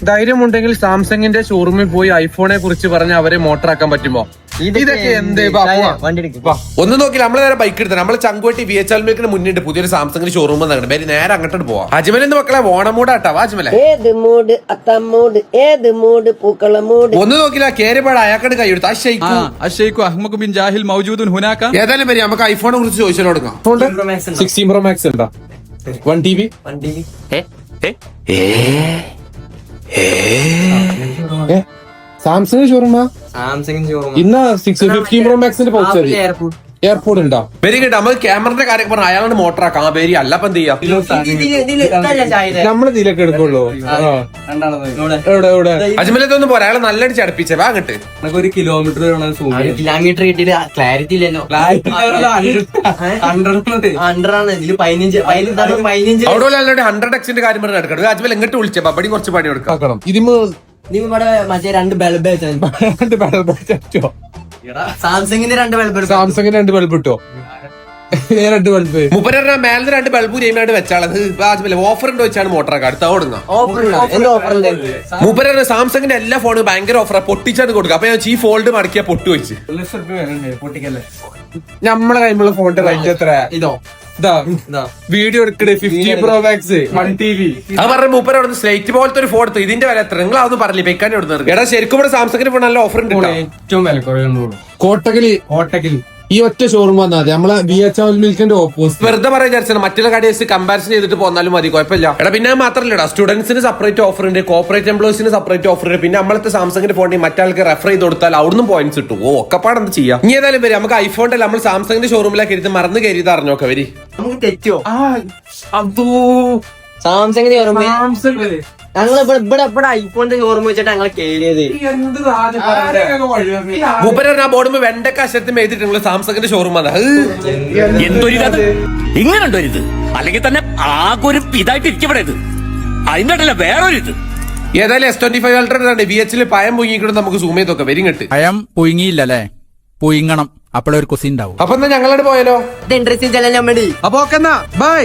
ധൈര്യമുണ്ടെങ്കിൽ സാംസങ്ങിന്റെ ഷോറൂമിൽ പോയി ഐഫോണെ കുറിച്ച് പറഞ്ഞ് അവരെ മോട്ടറാക്കാൻ പറ്റുമോ? ഇതൊക്കെ എന്ത് ഒന്നും നോക്കില്ല. നമ്മള് നേരെ ബൈക്ക് എടുത്തത് നമ്മള് ചങ്കുവട്ടി VHL മിൽക്കിന് മുന്നിട്ട് പുതിയൊരു സാംസങ്ങിന്റെ ഷോറൂം വന്നിട്ടുണ്ട്. പേര് നേരെ അങ്ങോട്ട് പോവാം. അജ്മലിന്റെ മക്കളെ ഓണമൂടാട്ടാ. അജ്മലെ ഒന്നും നോക്കില്ല. കേരപാട് അയാൾക്കട് കൈ എടുത്തു. ഏതായാലും പേര് നമുക്ക് ഐഫോണെ കുറിച്ച് ചോദിച്ചാൽ കൊടുക്കാം. 16 Pro Max ഉണ്ടോ? 1 TB സാംസങ് ഷോറൂമാ? ഇന്ന് 15 Pro Maxന്റെ പൗച്ച് എയർപോർട്ട് ഉണ്ടോ? Very good. നമുക്ക് ക്യാമറയുടെ കാര്യം പറഞ്ഞ അയാളാണ് മോട്ടറാക്കാം. ആ പേര് അല്ല ഇപ്പൊ എന്ത് ചെയ്യാം? നമ്മള് ഇതിലൊക്കെ എടുക്കുള്ളൂ. അജ്മലത്തൊന്നും പോരാ. അയാളെ നല്ലടി ചടപ്പിച്ചേ വാ അങ്ങട്ട്. ഒരു കിലോമീറ്റർ കിട്ടിയിട്ട് ക്ലാരിറ്റി ഇല്ലല്ലോ. അവിടെ 100x കാര്യം പറഞ്ഞ് എടുക്കണം. അജ്മൽ എങ്ങോട്ട് വിളിച്ചേ? ബബടി കുറച്ച് പണി കൊടുക്കണം. ഇതിന് മറ്റേ 2 ബൾബ് സാംസങ്ങിന്റെ 2 ബൾബ് സാംസങ്ങിന്റെ 2 ബൾബ് ഇട്ടോ? 2 ബൾബ് മുപ്പര മേലെ 2 ബൾബ് ചെയ്യുമ്പോഴാണ് വെച്ചാളത്. ഓഫർ ഉണ്ടോ വെച്ചാണ് മോട്ടറൊക്കെ അടുത്ത ഓടുന്നത്. മുപ്പര സാംസങ്ങിന്റെ എല്ലാ ഫോണും ഭയങ്കര ഓഫറാ. പൊട്ടിച്ചാണ് കൊടുക്കുക. അപ്പൊ ഞാൻ ഈ ഫോൾഡ് മടക്കിയാ പൊട്ടു വെച്ച്. നമ്മളെ കയ്യിലുള്ള ഫോണിന്റെ റേറ്റ് എത്ര? ഇതോ വീഡിയോ എടുക്കണേ 50 Pro Max 1 TB. അത് പറഞ്ഞ മൂപ്പര അവിടെ സ്ലേറ്റ് പോലത്തെ ഒരു ഫോൺ എടുത്തു. ഇതിന്റെ വില എത്ര? നിങ്ങൾ അതൊന്നും പറഞ്ഞില്ല. പെക്കാൻ എടുത്തത് എടാ. ശരിക്കും ഇവിടെ സാംസങ്ങിന് ഫോൺ നല്ല ഓഫർ ഉണ്ട്. ഏറ്റവും വില കുറയുള്ളൂ കോട്ടക്കല് ഈ ഒറ്റ ഷോറൂം വന്നാൽ മതി. നമ്മളെ VHL മിൽക്കിന്റെ ഓപ്പോസിറ്റ്. വെറുതെ പറയാൻ വിചാരിച്ചാൽ മറ്റുള്ള കടേഴ്സ് കമ്പാരിസൺ ചെയ്തിട്ട് പോന്നാലും മതി, കുഴപ്പമില്ല. എടാ പിന്നെ മാത്രമല്ലടാ, സ്റ്റുഡൻസിന് സെപ്പറേറ്റ് ഓഫർ ഉണ്ട്, കോർപ്പറേറ്റ് എംപ്ലോയീസിന് സെപ്പറേറ്റ് ഓഫർ ഉണ്ട്. പിന്നെ നമ്മളത്തെ സാംസങ്ങിന്റെ ഫോണിൽ മറ്റാൾക്ക് റെഫർ ചെയ്ത് കൊടുത്താൽ അവിടുന്ന് പോയിന്റ്സ് കിട്ടും. ഒക്കെപ്പാട് എന്ത് ചെയ്യാം? ഇനി ഏതായാലും വരും നമുക്ക് ഐഫോണിന്റെ നമ്മൾ സാംസങ്ങിന്റെ ഷോറൂമിലേക്ക് ഇരുന്ന് മറന്ന് കയറിയത് അറിഞ്ഞോക്കെ വരി. നമുക്ക് തെറ്റോ? സാംസങ്ങിന്റെ ഞങ്ങൾ ഇവിടെ ഐഫോണിന്റെ ഷോറൂം വെച്ചിട്ട് ഞങ്ങൾ കേറിയത്. മൂപ്പര ബോർഡുമ്പോ വെണ്ടക്ക അക്ഷരത്തിൽ എഴുതിട്ട് നിങ്ങൾ സാംസങ്ങിന്റെ ഷോറൂം അതാ. ഇങ്ങനെയുണ്ടോ ഇത്? അല്ലെങ്കിൽ തന്നെ ആകെ ഒരു ഇതായിട്ട് ഇരിക്കപ്പെടരുത്. അതിന്റെ വേറൊരു ഇത്. ഏതായാലും S25 Ultra VHL പയം പൊങ്ങിക്കൊണ്ട് നമുക്ക് സൂം ചെയ്തൊക്കെ വരും കേട്ട്. പയം പൊങ്ങിയില്ലല്ലേ? പൊയിങ്ങണം. അപ്പോഴൊരു കുസി ഉണ്ടാവും. അപ്പൊ എന്നാ ഞങ്ങളോട് പോയാലോ? Interesting challenge. അപ്പൊ ഓക്കെ എന്നാ ബൈ.